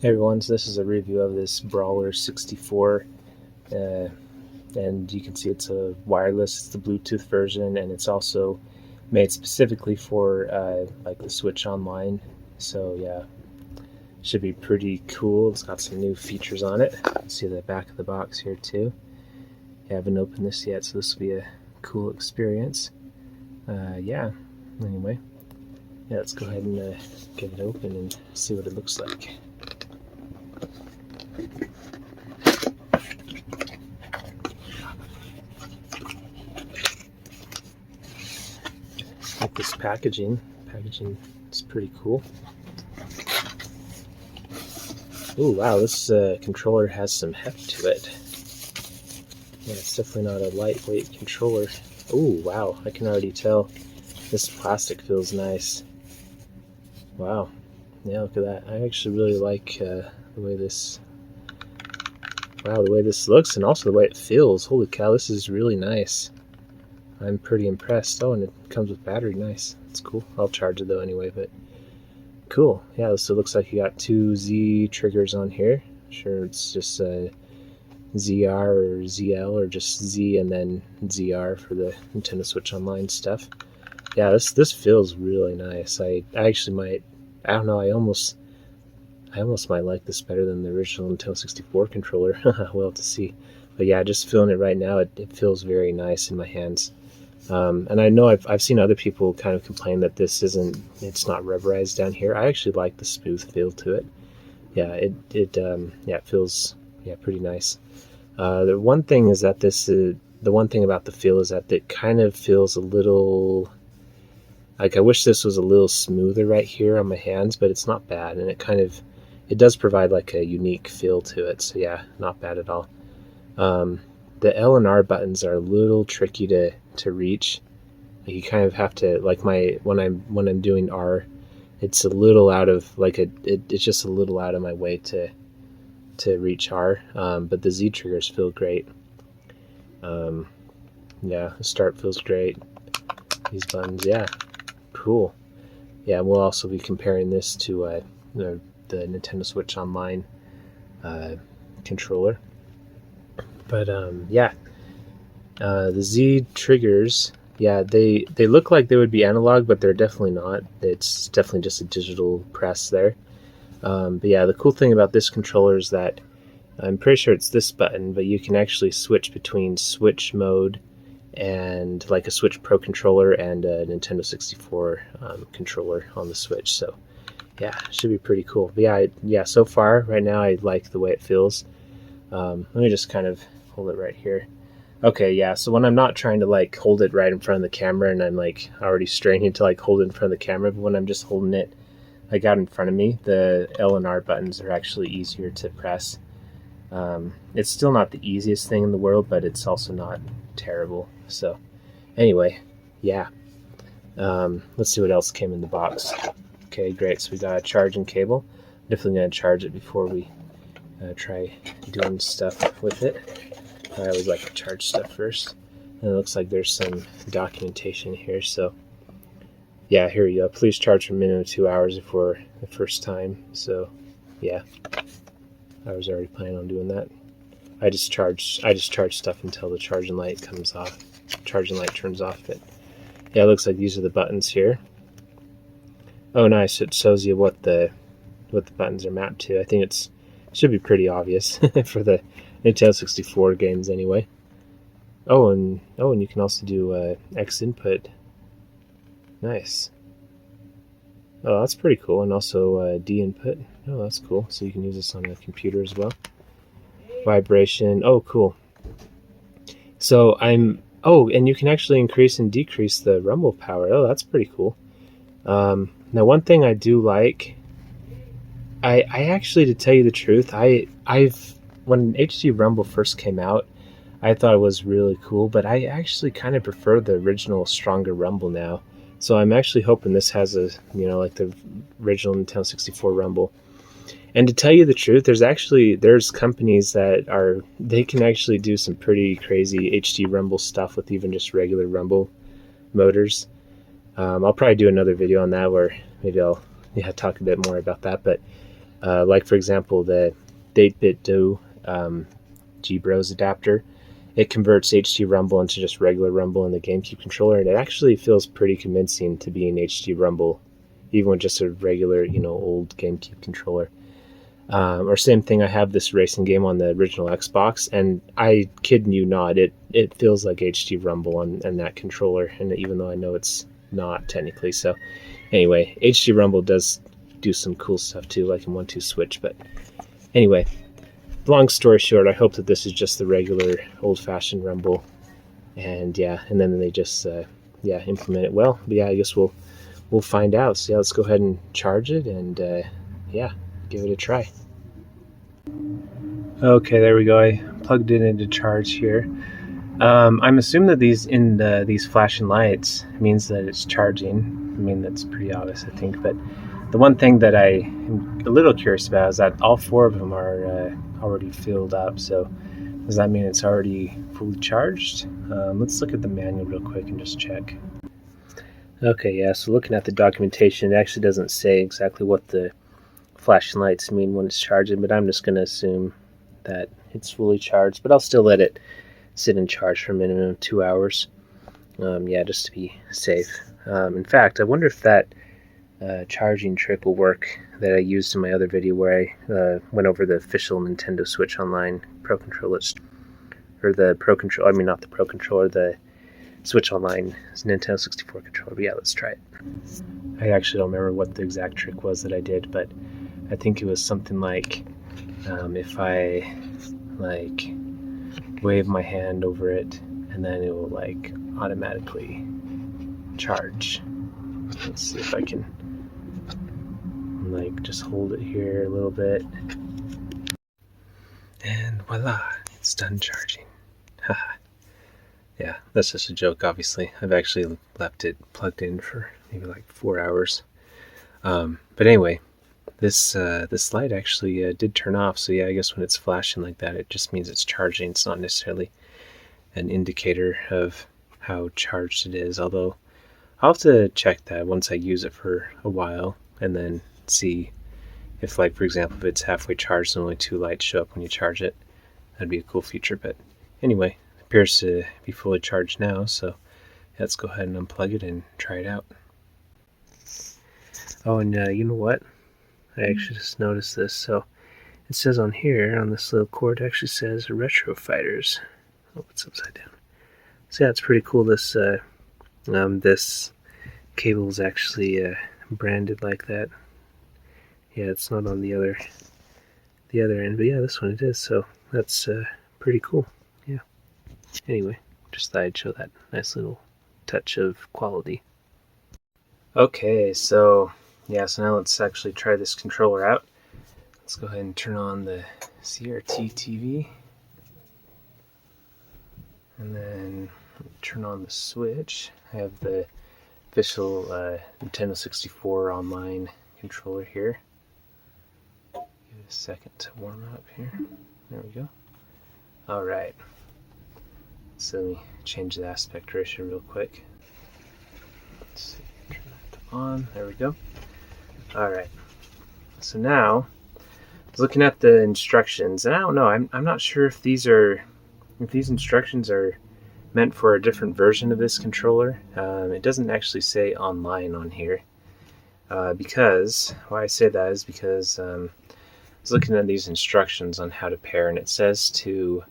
Hey everyone, so this is a review of this Brawler64, and you can see it's a wireless, it's the Bluetooth version, and it's also made specifically for like the Switch Online. So yeah, should be pretty cool. It's got some new features on it. You can see the back of the box here too. I haven't opened this yet, so this will be a cool experience. Yeah, anyway, yeah, let's go ahead and get it open and see what it looks like. Like this packaging is pretty cool. Ooh, wow, this controller has some heft to it. Yeah, it's definitely not a lightweight controller. Ooh, wow, I can already tell this plastic feels nice. Wow, yeah, look at that. I actually really like the way this, the way this looks, and also the way it feels. Holy cow, this is really nice. I'm pretty impressed. Oh, and it comes with battery. Nice. That's cool. I'll charge it though anyway, but cool. Yeah, so it looks like you got two Z triggers on here. Sure, it's just ZR or ZL or just Z and then ZR for the Nintendo Switch Online stuff. Yeah, this feels really nice. I actually might, I don't know, I almost might like this better than the original Nintendo 64 controller. We'll have to see. But yeah, just feeling it right now, it feels very nice in my hands. And I know I've seen other people kind of complain that it's not rubberized down here. I actually like the smooth feel to it. Yeah, it feels pretty nice. The one thing is that the one thing about the feel is that it kind of feels a little like I wish this was a little smoother right here on my hands, but it's not bad, and it does provide like a unique feel to it. So yeah, not bad at all. The L and R buttons are a little tricky to reach. You kind of have to, like, when I'm doing R, it's a little out of it's just a little out of my way to reach R. But the Z triggers feel great. Yeah, the start feels great. These buttons, yeah, cool. Yeah, we'll also be comparing this to the Nintendo Switch Online controller. But yeah, the Z triggers, yeah, they look like they would be analog, but they're definitely not. It's definitely just a digital press there. But yeah, the cool thing about this controller is that I'm pretty sure it's this button, but you can actually switch between Switch mode and like a Switch Pro controller and a Nintendo 64 controller on the Switch. So yeah, it should be pretty cool. But yeah, so far right now I like the way it feels. Let me just kind of hold it right here. Okay, yeah, so when I'm not trying to like hold it right in front of the camera and I'm like already straining to like hold it in front of the camera, but when I'm just holding it like out in front of me, the L and R buttons are actually easier to press. It's still not the easiest thing in the world, but it's also not terrible. So anyway, yeah, let's see what else came in the box. Okay, great, so we got a charging cable. Definitely going to charge it before we try doing stuff with it. I always like to charge stuff first. And it looks like there's some documentation here. So yeah, here you go. Please charge for a minimum of 2 hours before the first time. So yeah, I was already planning on doing that. I just charge stuff until the charging light turns off. But yeah, it looks like these are the buttons here. Oh, nice. It shows you what the buttons are mapped to. I think it should be pretty obvious for the Nintendo 64 games anyway. Oh, and you can also do X input. Nice. Oh, that's pretty cool. And also D input. Oh, that's cool. So you can use this on a computer as well. Vibration. Oh, cool. So and you can actually increase and decrease the rumble power. Oh, that's pretty cool. Now, one thing I do like, I actually, to tell you the truth, when HD Rumble first came out, I thought it was really cool, but I actually kind of prefer the original Stronger Rumble now. So I'm actually hoping this has like the original Nintendo 64 Rumble. And to tell you the truth, there's companies that they can actually do some pretty crazy HD Rumble stuff with even just regular Rumble motors. I'll probably do another video on that where maybe I'll talk a bit more about that, but Like for example, the 8-bit DO G-Bros adapter. It converts HD Rumble into just regular Rumble in the GameCube controller, and it actually feels pretty convincing to be an HD Rumble, even with just a regular, old GameCube controller. Or same thing, I have this racing game on the original Xbox, and I kid you not, it feels like HD Rumble on that controller, and even though I know it's not technically. So anyway, HD Rumble does do some cool stuff too, like in 1-2 Switch. But anyway, long story short, I hope that this is just the regular old-fashioned Rumble, and then they just implement it well. But I guess we'll find out. So let's go ahead and charge it, and give it a try. Okay, there we go. I plugged it into charge here. I'm assuming that these flashing lights means that it's charging. I mean, that's pretty obvious, I think. But the one thing that I am a little curious about is that all 4 of them are already filled up. So does that mean it's already fully charged? Let's look at the manual real quick and just check. Okay, so looking at the documentation, it actually doesn't say exactly what the flashing lights mean when it's charging, but I'm just going to assume that it's fully charged, but I'll still let it sit in charge for a minimum of 2 hours. Just to be safe. In fact, I wonder if that charging trick will work that I used in my other video where I went over the official Nintendo Switch Online Pro Controller, or the Pro Controller, not the Pro Controller, the Switch Online Nintendo 64 controller. But let's try it. I actually don't remember what the exact trick was that I did, but I think it was something like if I wave my hand over it, and then it will automatically charge. Let's see if I can just hold it here a little bit, and voila, it's done charging. Haha. Yeah, that's just a joke, obviously. I've actually left it plugged in for maybe 4 hours. But anyway, this light actually did turn off. So I guess when it's flashing like that, it just means it's charging. It's not necessarily an indicator of how charged it is. Although I'll have to check that once I use it for a while, and then see if, for example, if it's halfway charged and only 2 lights show up when you charge it. That'd be a cool feature. But anyway, appears to be fully charged now, so let's go ahead and unplug it and try it out. Oh, and you know what? I actually just noticed this. So it says on here, on this little cord, it actually says Retro Fighters. Oh, it's upside down. So it's pretty cool. This this cable is actually branded like that. It's not on the other end, but this one it is. So that's pretty cool. Anyway, just thought I'd show that nice little touch of quality. Okay, so now let's actually try this controller out. Let's go ahead and turn on the CRT TV, and then turn on the Switch. I have the official Nintendo 64 online controller here. Give it a second to warm up here. There we go. Alright. So let me change the aspect ratio real quick. Let's see, turn that to on. There we go. Alright. So now, I was looking at the instructions, and I don't know, I'm not sure if these instructions are meant for a different version of this controller. It doesn't actually say online on here. Because, why I say that is because I was looking at these instructions on how to pair, and it says to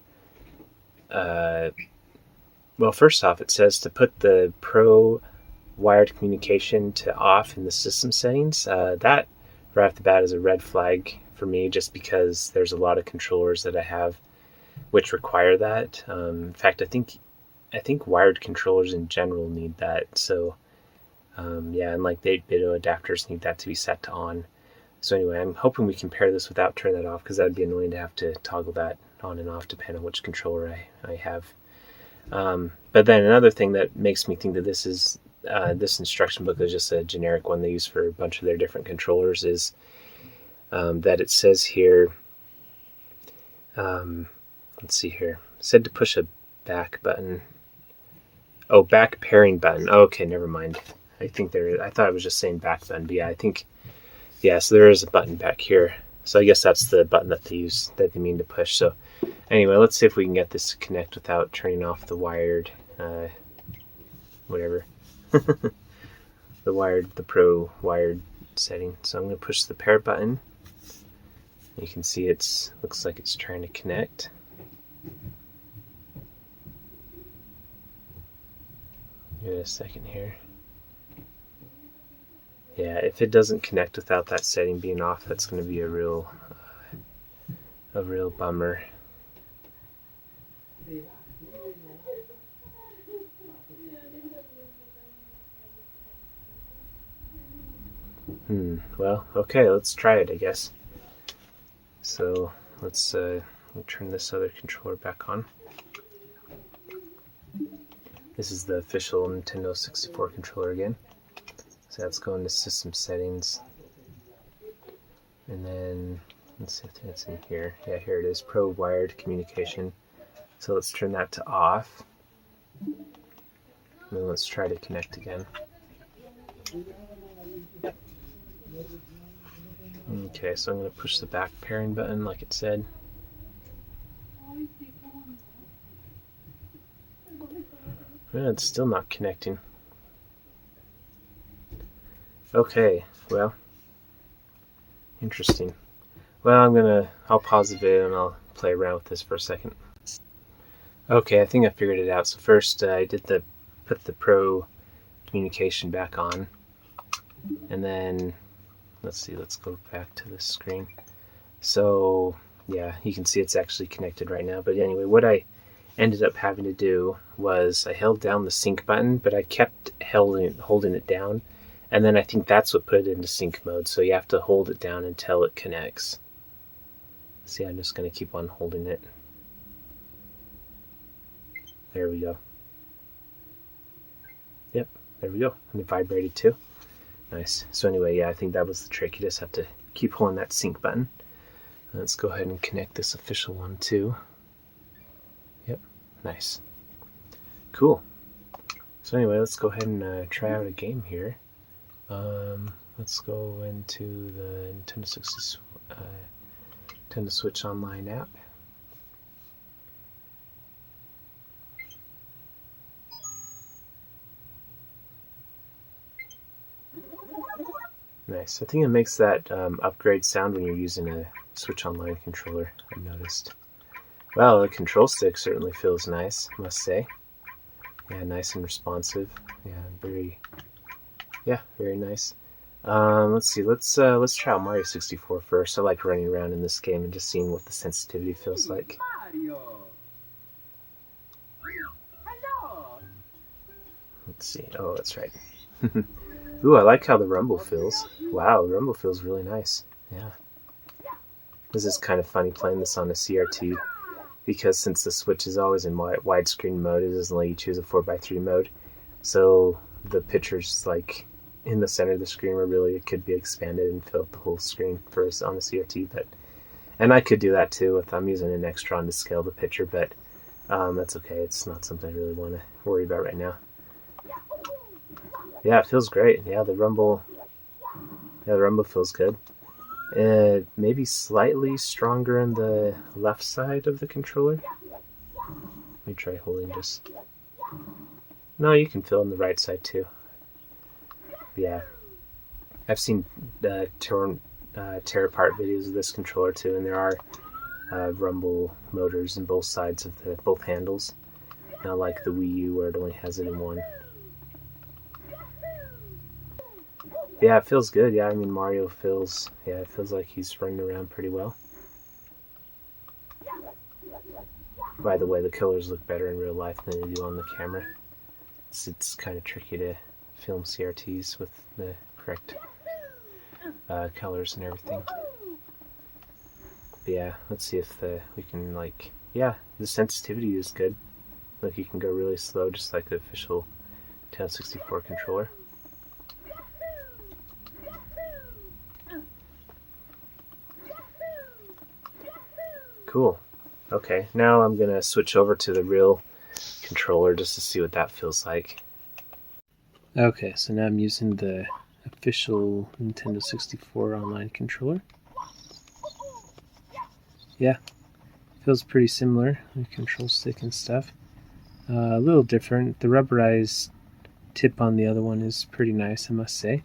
well, first off, it says to put the Pro wired communication to off in the system settings. That, right off the bat, is a red flag for me, just because there's a lot of controllers that I have which require that. In fact, I think wired controllers in general need that. So, and the 8-bit adapters need that to be set to on. So anyway, I'm hoping we can pair this without turning that off, because that'd be annoying to have to toggle that on and off depending on which controller I have. But then another thing that makes me think that this instruction book is just a generic one they use for a bunch of their different controllers is that it says here, let's see here, it said to push a back button. Oh, back pairing button. Oh, okay, never mind. I thought it was just saying back button, but I think, so there is a button back here So I guess that's the button that they mean to push. So anyway, let's see if we can get this to connect without turning off the wired, whatever, the Pro wired setting. So I'm going to push the pair button. You can see looks like it's trying to connect. Give it a second here. Yeah, if it doesn't connect without that setting being off, that's going to be a real bummer. Well, okay, let's try it, I guess. So let's turn this other controller back on. This is the official Nintendo 64 controller again. So let's go into System Settings. And then, let's see if it's in here. Yeah, here it is, Pro Wired Communication. So let's turn that to off. And then let's try to connect again. Okay, so I'm going to push the back pairing button like it said. It's still not connecting. Okay, well, interesting. Well, I'll pause the video and I'll play around with this for a second. Okay, I think I figured it out. So first I put the Pro communication back on, and then let's go back to this screen. So yeah, you can see it's actually connected right now. But anyway, what I ended up having to do was I held down the sync button, but I kept holding it down. And then I think that's what put it into sync mode. So you have to hold it down until it connects. See, I'm just going to keep on holding it. There we go. Yep, there we go. And it vibrated too. Nice. So anyway, yeah, I think that was the trick. You just have to keep holding that sync button. Let's go ahead and connect this official one too. Yep, nice. Cool. So anyway, let's go ahead and try out a game here. Let's go into the Nintendo Switch Online app. Nice. I think it makes that upgrade sound when you're using a Switch Online controller, I've noticed. Well, the control stick certainly feels nice, I must say. Yeah, nice and responsive. Yeah, very nice. Let's see. Let's try out Mario 64 first. I like running around in this game and just seeing what the sensitivity feels like. Let's see. Oh, that's right. Ooh, I like how the rumble feels. Wow, the rumble feels really nice. Yeah. This is kind of funny playing this on a CRT, because since the Switch is always in widescreen mode, it doesn't let you choose a 4:3 mode. So the pictures like in the center of the screen where really it could be expanded and fill up the whole screen for us on a CRT. And I could do that too I'm using an Extron to scale the picture, but that's okay. It's not something I really want to worry about right now. Yeah, it feels great. Yeah, the rumble feels good. Maybe slightly stronger on the left side of the controller. Let me try holding just... No, you can feel on the right side too. Yeah. I've seen tear apart videos of this controller too, and there are rumble motors in both sides of both handles. Not like the Wii U where it only has it in one. Yeah, it feels good. Yeah, I mean Mario feels like he's running around pretty well. By the way, the killers look better in real life than they do on the camera. It's kind of tricky to film CRTs with the correct colors and everything. But yeah, let's see if we can the sensitivity is good. Like you can go really slow, just like the official Nintendo 64 controller. Cool. Okay, now I'm gonna switch over to the real controller just to see what that feels like. Okay, so now I'm using the official Nintendo 64 online controller. yeah, feels pretty similar. The control stick and stuff. A little different. The rubberized tip on the other one is pretty nice, I must say.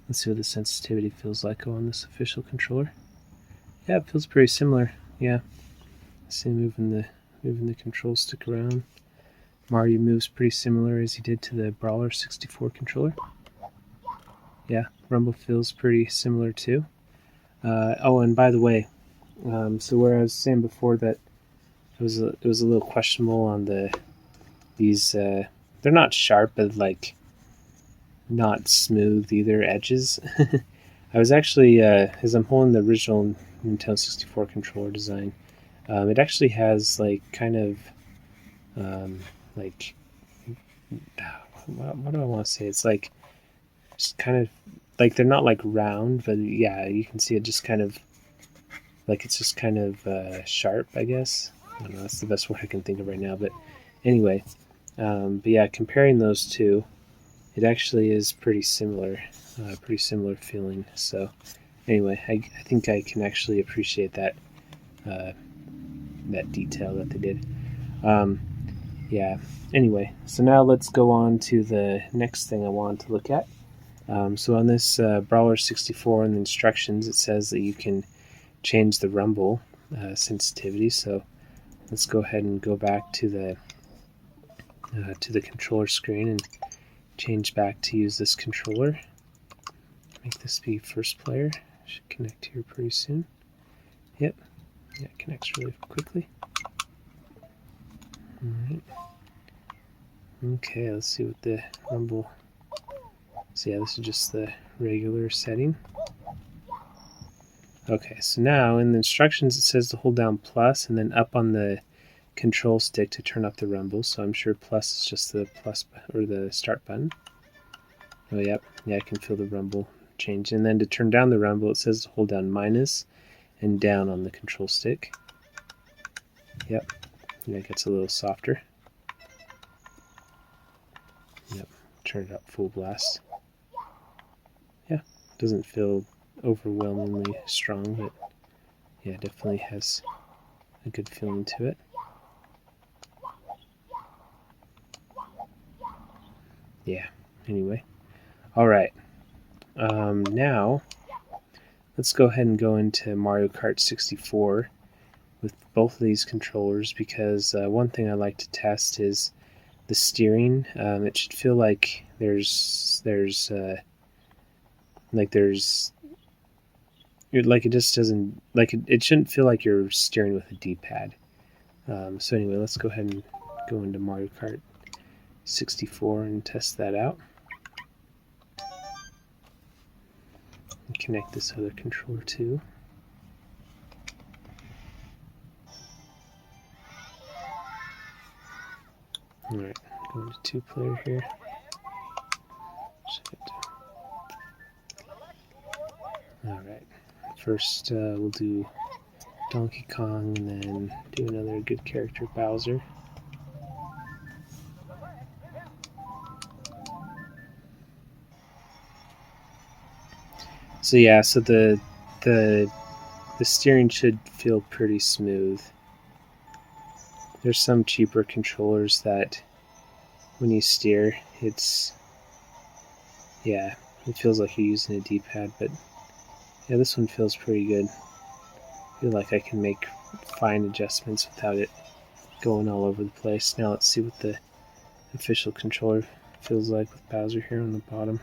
Let's see what the sensitivity feels like on this official controller. Yeah, it feels pretty similar. Yeah. See, moving the control stick around. Mario moves pretty similar as he did to the Brawler64 controller. Yeah, rumble feels pretty similar too. Oh, and by the way, so where I was saying before that it was a little questionable on these they're not sharp, but like not smooth either edges. I was actually as I'm holding the original Nintendo 64 controller design, it actually has like kind of like what do I want to say? It's like just kind of like they're not like round, but yeah, you can see it just kind of like it's just kind of sharp, I guess. I don't know, that's the best word I can think of right now. But anyway, but yeah, comparing those two, it actually is pretty similar feeling. So anyway, I think I can actually appreciate that that detail that they did. Yeah. Anyway, so now let's go on to the next thing I wanted to look at. So on this Brawler64 in the instructions, it says that you can change the rumble sensitivity. So let's go ahead and go back to the controller screen and change back to use this controller. Make this be first player. Should connect here pretty soon. Yep. Yeah, it connects really quickly. Alright. Okay, let's see what the rumble. So yeah, this is just the regular setting. Okay, so now in the instructions it says to hold down plus and then up on the control stick to turn up the rumble. So I'm sure plus is just the plus or the start button. Oh yep, yeah, I can feel the rumble change. And then to turn down the rumble, it says to hold down minus and down on the control stick. Yep, yeah, it gets a little softer. Yep, turn it up full blast. Yeah, doesn't feel overwhelmingly strong, but yeah, definitely has a good feeling to it. Yeah, anyway. Alright, now let's go ahead and go into Mario Kart 64 with both of these controllers, because one thing I like to test is the steering. It should feel like it just doesn't like it shouldn't feel like you're steering with a D-pad. So anyway, let's go ahead and go into Mario Kart 64 and test that out. And connect this other controller too. Alright, going to 2-player here. Alright, first we'll do Donkey Kong and then do another good character, Bowser. So yeah, so the steering should feel pretty smooth. There's some cheaper controllers that when you steer, it feels like you're using a D-pad, but yeah, this one feels pretty good. I feel like I can make fine adjustments without it going all over the place. Now let's see what the official controller feels like with Bowser here on the bottom.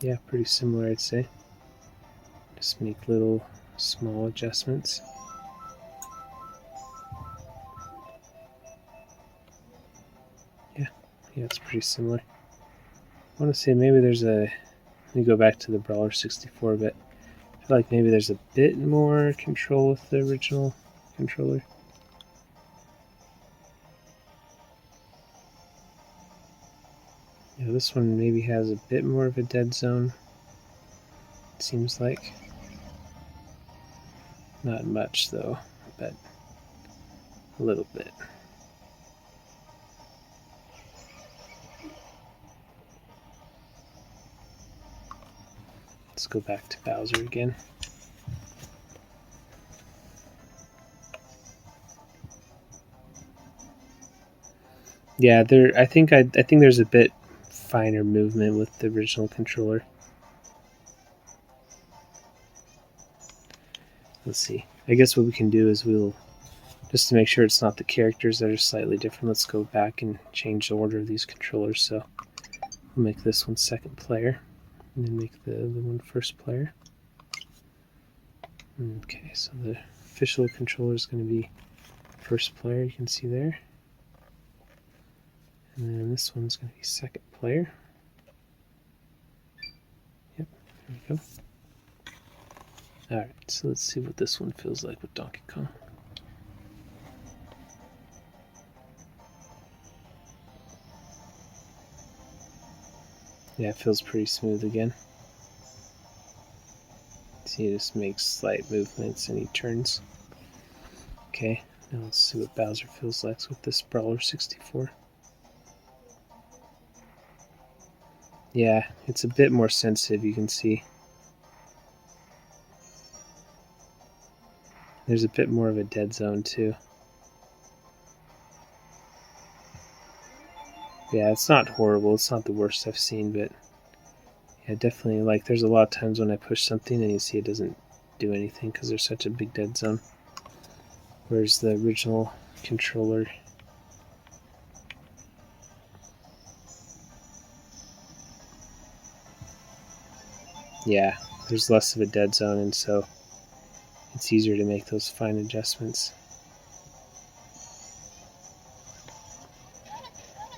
Yeah, pretty similar, I'd say. Just make little small adjustments. Yeah, it's pretty similar. I want to say maybe there's let me go back to the Brawler64, but I feel like maybe there's a bit more control with the original controller. Yeah, this one maybe has a bit more of a dead zone, it seems like. Not much though, but a little bit. Let's go back to Bowser again. Yeah, I think there's a bit finer movement with the original controller. Let's see. I guess what we can do is we'll, just to make sure it's not the characters that are slightly different, let's go back and change the order of these controllers. So we'll make this one second player, and then make the other one first player. Okay, so the official controller is going to be first player, you can see there. And then this one's going to be second player. Yep, there we go. Alright, so let's see what this one feels like with Donkey Kong. Yeah, it feels pretty smooth again. See, it just makes slight movements and he turns. Okay, now let's see what Bowser feels like with this Brawler64. Yeah, it's a bit more sensitive, you can see. There's a bit more of a dead zone too. Yeah, it's not horrible, it's not the worst I've seen, but yeah, definitely, like, there's a lot of times when I push something and you see it doesn't do anything because there's such a big dead zone. Whereas the original controller, yeah, there's less of a dead zone, and so it's easier to make those fine adjustments.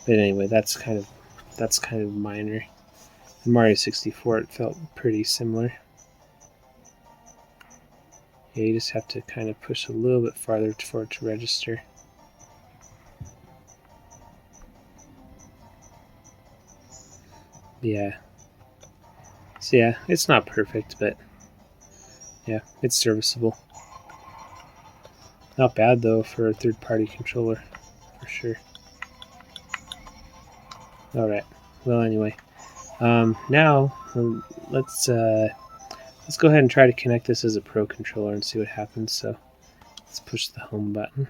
But anyway, that's kind of minor. In Mario 64, it felt pretty similar. Yeah, you just have to kind of push a little bit farther for it to register. Yeah. So yeah, it's not perfect, but yeah, it's serviceable. Not bad though for a third-party controller, for sure. All right. Well, anyway, now let's go ahead and try to connect this as a Pro controller and see what happens. So let's push the home button.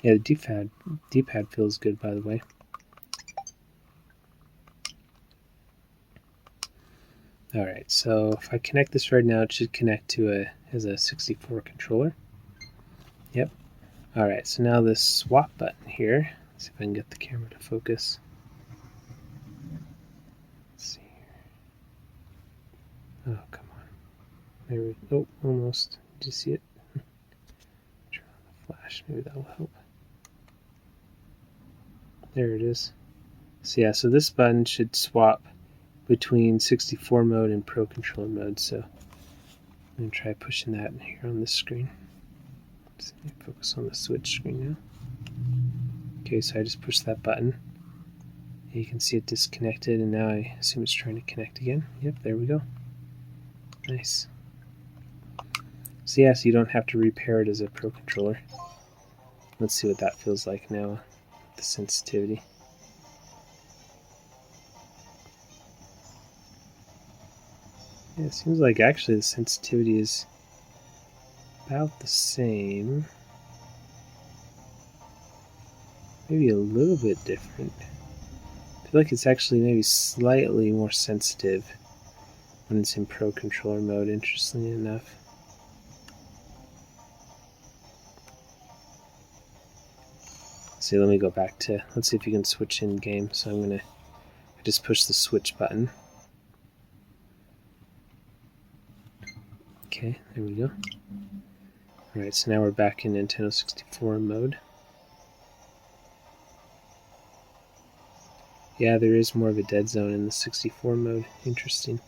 Yeah, the D-pad feels good, by the way. All right. So if I connect this right now, it should connect to as a 64 controller. Yep. All right. So now this swap button here. Let's see if I can get the camera to focus. Let's see here. Oh, come on. There we go. Oh, almost. Did you see it? Turn on the flash. Maybe that will help. There it is. So yeah, so this button should swap between 64 mode and Pro Controller mode. So I'm going to try pushing that here on this screen. Let's focus on the Switch screen now. Okay, so I just pushed that button. You can see it disconnected, and now I assume it's trying to connect again. Yep, there we go. Nice. So yeah, so you don't have to repair it as a Pro Controller. Let's see what that feels like now, the sensitivity. Yeah, it seems like actually the sensitivity is about the same. Maybe a little bit different. I feel like it's actually maybe slightly more sensitive when it's in Pro Controller mode, interestingly enough. See, let me go back to, let's see if you can switch in game. So I'm going to just push the switch button. Okay, there we go. Alright, so now we're back in Nintendo 64 mode. Yeah, there is more of a dead zone in the 64 mode. Interesting.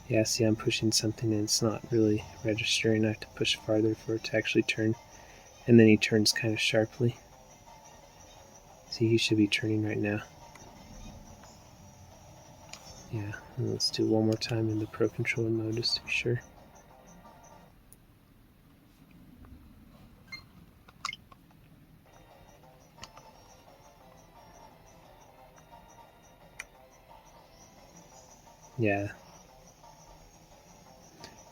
Yeah, see, I'm pushing something and it's not really registering. I have to push farther for it to actually turn. And then he turns kind of sharply. See, he should be turning right now. Yeah, and let's do one more time in the Pro Controller mode just to be sure. Yeah.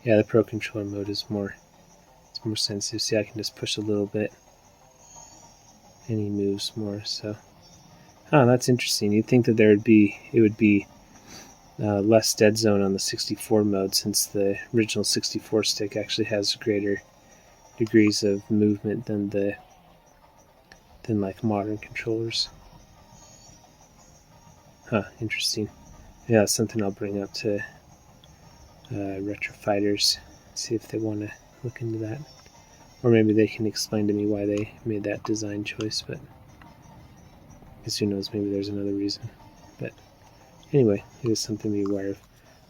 Yeah, the Pro Controller mode is more sensitive. See, I can just push a little bit and he moves more. So, that's interesting. You'd think that it would be less dead zone on the 64 mode, since the original 64 stick actually has greater degrees of movement than like modern controllers. Interesting. Yeah, something I'll bring up to retro fighters, see if they want to look into that, or maybe they can explain to me why they made that design choice. But I guess who knows, maybe there's another reason. But anyway, it is something to be aware of.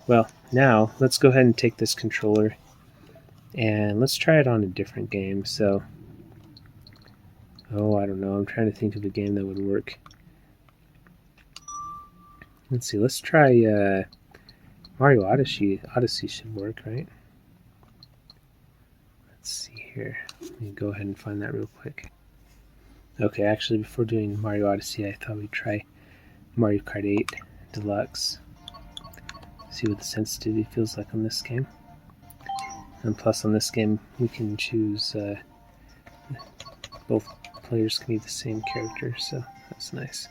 Well, now let's go ahead and take this controller and let's try it on a different game. So, I don't know, I'm trying to think of a game that would work. Let's see, let's try Mario Odyssey. Odyssey should work, right? Let's see here. Let me go ahead and find that real quick. Okay, actually, before doing Mario Odyssey, I thought we'd try Mario Kart 8 Deluxe. See what the sensitivity feels like on this game. And plus, on this game, we can choose both players can be the same character, so that's nice.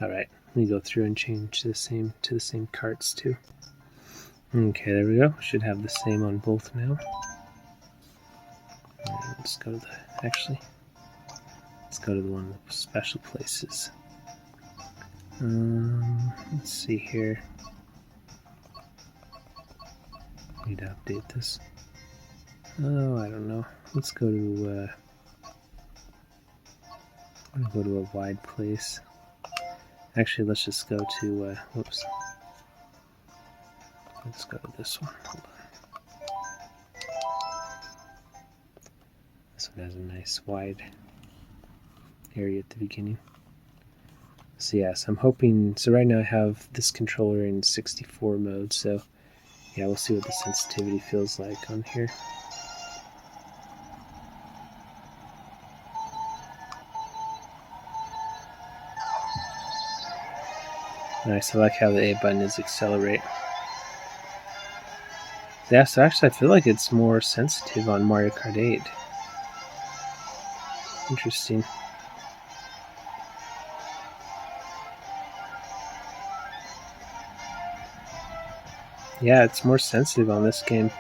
Alright, let me go through and change to the same carts too. Okay, there we go. Should have the same on both now. Right, let's go to let's go to the one with special places. Let's see here. Need to update this. I don't know. Let's go to I'm gonna go to a wide place. Actually, let's just go to whoops. Let's go to this one. Hold on. This one has a nice wide area at the beginning. So yes, I'm hoping. So right now I have this controller in 64 mode. So yeah, we'll see what the sensitivity feels like on here. Nice, I like how the A button is accelerate. Yeah, so actually I feel like it's more sensitive on Mario Kart 8. Interesting. Yeah, it's more sensitive on this game.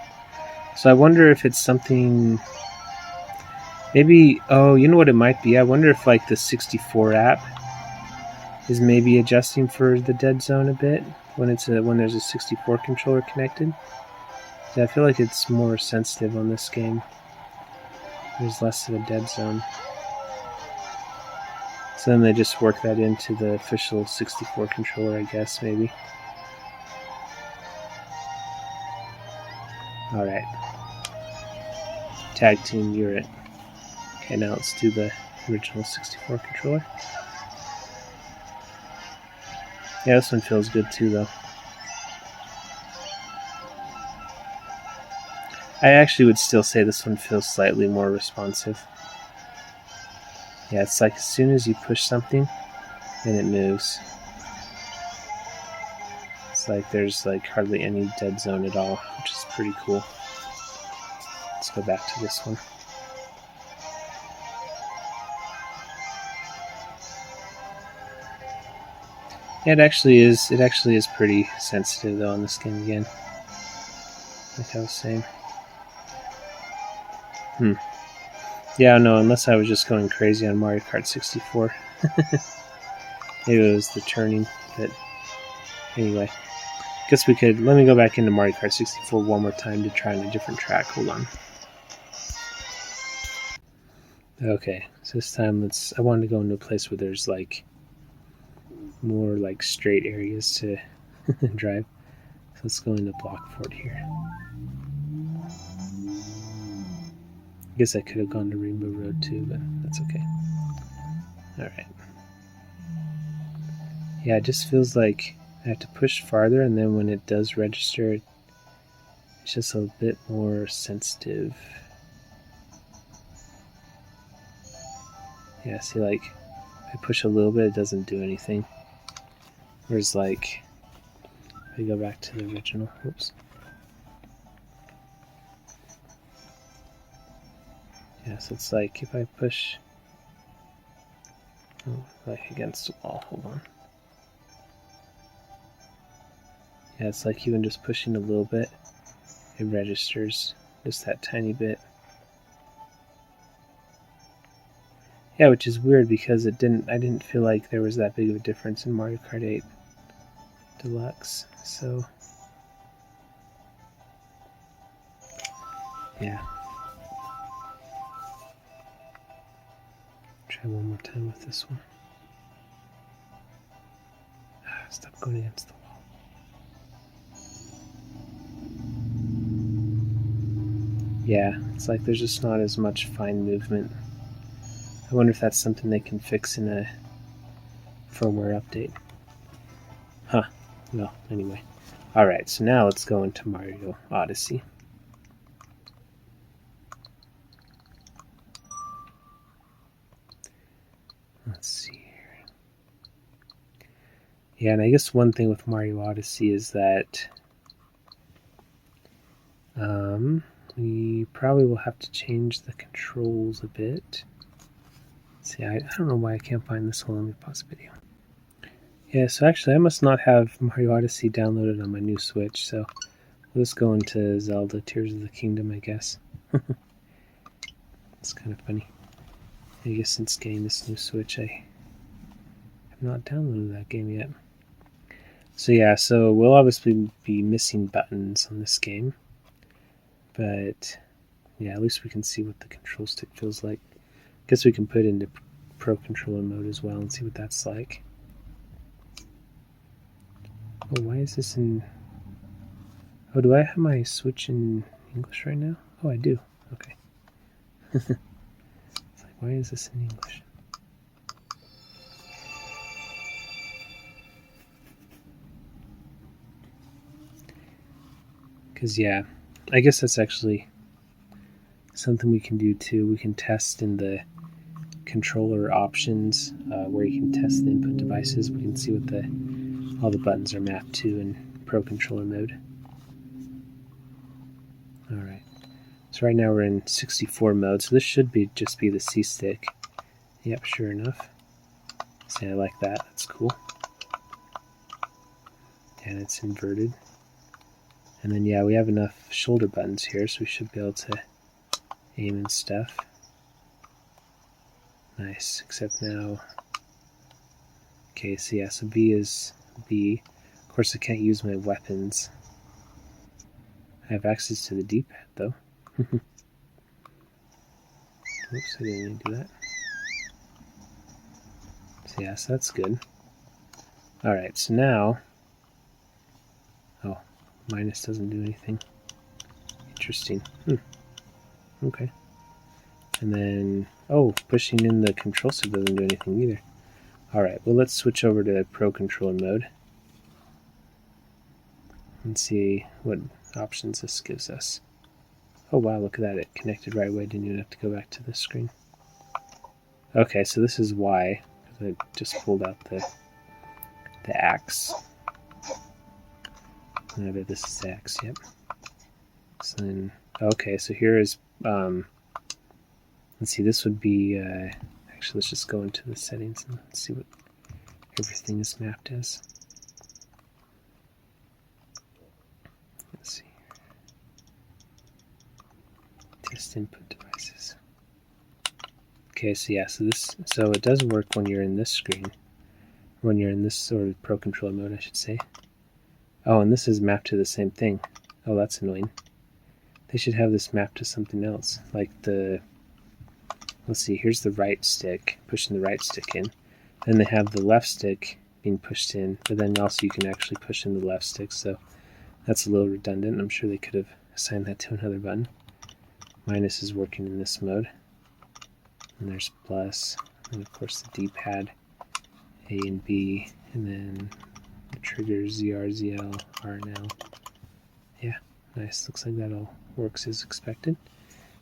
So I wonder if it's something... Maybe... Oh, you know what it might be? I wonder if like the 64 app is maybe adjusting for the dead zone a bit when there's a 64 controller connected. So I feel like it's more sensitive on this game. There's less of a dead zone. So then they just work that into the official 64 controller, I guess, maybe. Alright. Tag team, you're it. Okay, now let's do the original 64 controller. Yeah, this one feels good too, though. I actually would still say this one feels slightly more responsive. Yeah, it's like as soon as you push something, then it moves. It's like there's like hardly any dead zone at all, which is pretty cool. Let's go back to this one. Yeah, it actually is pretty sensitive though on this game again. Like I was saying. Yeah, no, unless I was just going crazy on Mario Kart 64. Maybe it was the turning, but anyway. Guess we could, let me go back into Mario Kart 64 one more time to try on a different track. Hold on. Okay, so this time I wanted to go into a place where there's like more like straight areas to drive. So let's go into Blockfort here. I guess I could have gone to Rainbow Road too, but that's okay. Alright. Yeah, it just feels like I have to push farther, and then when it does register, it's just a bit more sensitive. Yeah, see, like, if I push a little bit, it doesn't do anything. Whereas, like, if I go back to the original, oops. Yeah, so it's like, if I push Oh, like against the wall. Hold on. Yeah, it's like even just pushing a little bit, it registers just that tiny bit. Yeah, which is weird because I didn't feel like there was that big of a difference in Mario Kart 8 Deluxe. So yeah. Try one more time with this one. Stop going against the wall. Yeah, it's like there's just not as much fine movement. I wonder if that's something they can fix in a firmware update. Huh. Well, anyway. Alright, so now let's go into Mario Odyssey. Let's see here. Yeah, and I guess one thing with Mario Odyssey is that we probably will have to change the controls a bit. See, I don't know why I can't find this whole. Let me pause the video. Yeah, so actually I must not have Mario Odyssey downloaded on my new Switch, so let's go into Zelda Tears of the Kingdom, I guess. It's kind of funny. I guess since getting this new Switch, I have not downloaded that game yet. So yeah, so we'll obviously be missing buttons on this game, but yeah, at least we can see what the control stick feels like. I guess we can put it into Pro Controller mode as well and see what that's like. Oh, why is this in... Oh, do I have my Switch in English right now? Oh, I do. Okay. It's like, why is this in English? Because, yeah, I guess that's actually something we can do too. We can test in the controller options where you can test the input devices. We can see what all the buttons are mapped to in Pro Controller mode. Alright, so right now we're in 64 mode, so this should just be the C stick. Yep, sure enough. See, I like that, that's cool. And it's inverted. And then yeah, we have enough shoulder buttons here, so we should be able to aim and stuff. Nice, except now... Okay, so yeah, so B is B. Of course I can't use my weapons. I have access to the D-pad though. Oops, I didn't mean to do that. So yeah, so that's good. Alright, so now... Oh, minus doesn't do anything. Interesting. Okay. And then... Oh, pushing in the control stick doesn't do anything either. Alright, well let's switch over to Pro Controller mode. And see what options this gives us. Oh wow, look at that, it connected right away, didn't even have to go back to the screen. Okay, so this is why, because I just pulled out the axe. I bet this is the axe, yep. So then, okay, so here is, let's see, this would be, actually let's just go into the settings and see what everything is mapped as. Let's see. Test input devices. Okay, so yeah, so it does work when you're in this screen. When you're in this sort of Pro Controller mode, I should say. Oh, and this is mapped to the same thing. Oh, that's annoying. They should have this mapped to something else. Like let's see, here's the right stick, pushing the right stick in. Then they have the left stick being pushed in, but then also you can actually push in the left stick, so that's a little redundant. I'm sure they could have assigned that to another button. Minus is working in this mode. And there's plus, and of course the D-pad, A and B, and then the triggers ZR, ZL, R and L. Yeah, nice. Looks like that all works as expected.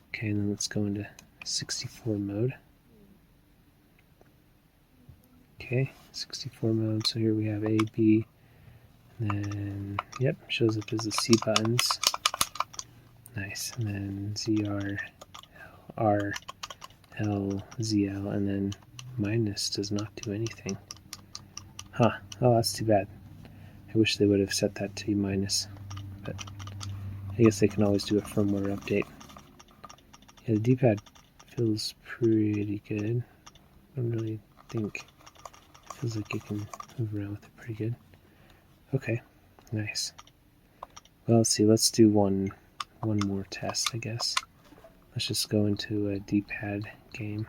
Okay, and then let's go into 64 mode. Okay, 64 mode. So here we have A, B, and then, yep, shows up as the C buttons. Nice. And then ZR, R, L, ZL, and then minus does not do anything. Huh. Oh, that's too bad. I wish they would have set that to minus, but I guess they can always do a firmware update. Yeah, the D-pad feels pretty good. I don't really think it feels like you can move around with it pretty good. Okay, nice. Well, let's see. Let's do one more test, I guess. Let's just go into a D-pad game.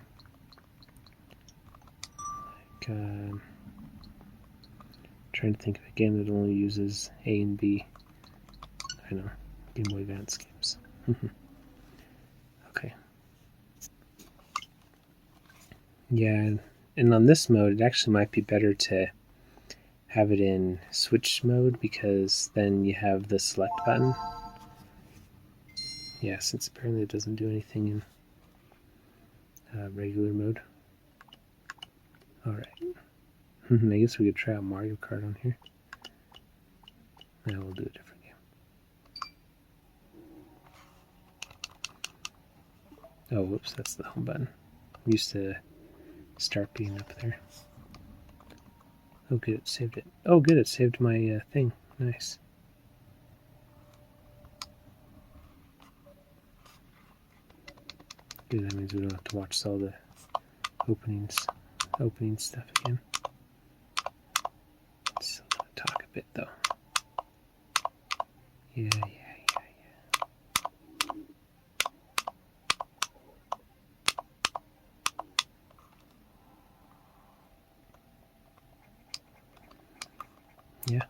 Like, trying to think of a game that only uses A and B. I know, Game Boy Advance games. Okay. Yeah, and on this mode, it actually might be better to have it in switch mode because then you have the select button. Yeah, since apparently it doesn't do anything in regular mode. Alright. I guess we could try out Mario Kart on here. Now we'll do a different game. Oh, whoops, that's the home button. I'm used to start being up there. Oh, good, it saved it. Oh, good, it saved my thing. Nice. Good, that means we don't have to watch all the opening stuff again. Still gonna talk a bit though. Yeah. Yeah,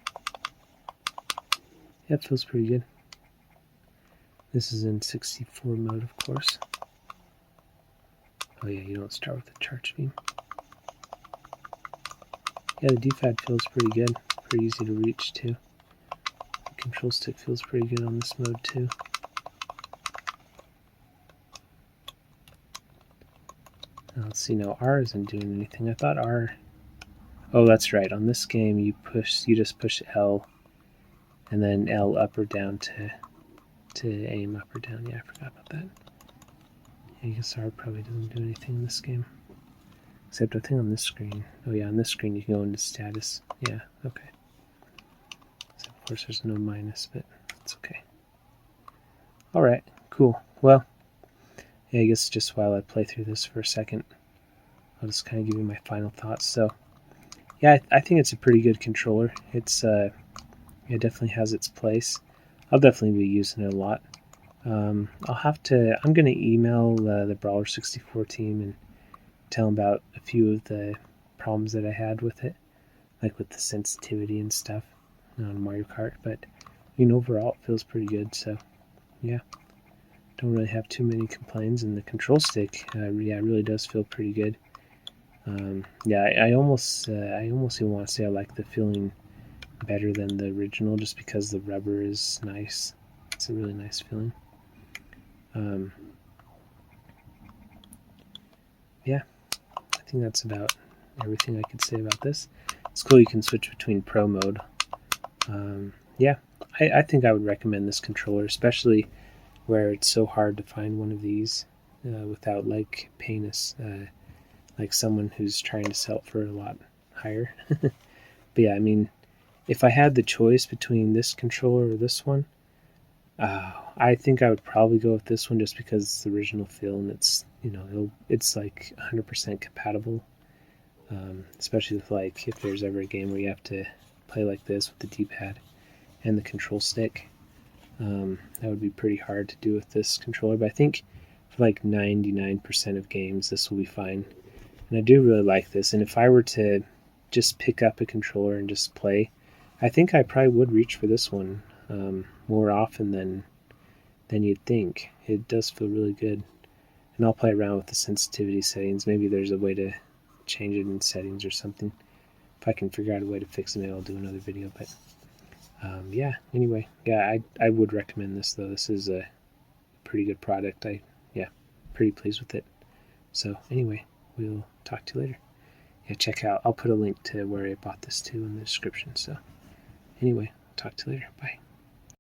it feels pretty good. This is in 64 mode, of course. Oh yeah, you don't start with a charge beam. Yeah, the D-pad feels pretty good. Pretty easy to reach too. The control stick feels pretty good on this mode too. Now, let's see, now R isn't doing anything. I thought R... Oh, that's right. On this game, you just push L, and then L up or down to aim up or down. Yeah, I forgot about that. I guess R probably doesn't do anything in this game. Except I think on this screen. Oh yeah, on this screen you can go into status. Yeah, okay. So of course there's no minus, but it's okay. Alright, cool. Well, yeah, I guess just while I play through this for a second, I'll just kind of give you my final thoughts. So, yeah, I think it's a pretty good controller. It definitely has its place. I'll definitely be using it a lot. I'm going to email the Brawler64 team and tell them about a few of the problems that I had with it, like with the sensitivity and stuff on Mario Kart. But overall it feels pretty good. So yeah, don't really have too many complaints. And the control stick, really does feel pretty good. I almost even want to say I like the feeling better than the original, just because the rubber is nice. It's a really nice feeling. Yeah, I think that's about everything I could say about this. It's cool you can switch between Pro mode. Yeah, I think I would recommend this controller, especially where it's so hard to find one of these without paying us someone who's trying to sell it for a lot higher. But yeah, I mean, if I had the choice between this controller or this one, I think I would probably go with this one just because it's the original feel and it's it's like 100% compatible. Especially with if there's ever a game where you have to play like this with the D-pad and the control stick, that would be pretty hard to do with this controller. But I think for 99% of games, this will be fine. And I do really like this. And if I were to just pick up a controller and just play, I think I probably would reach for this one more often than you'd think. It does feel really good. And I'll play around with the sensitivity settings. Maybe there's a way to change it in settings or something. If I can figure out a way to fix it, maybe I'll do another video. But yeah, anyway, yeah, I would recommend this, though. This is a pretty good product. Pretty pleased with it. So anyway, we'll talk to you later. Yeah, check out, I'll put a link to where I bought this too in the description. So anyway, talk to you later. Bye.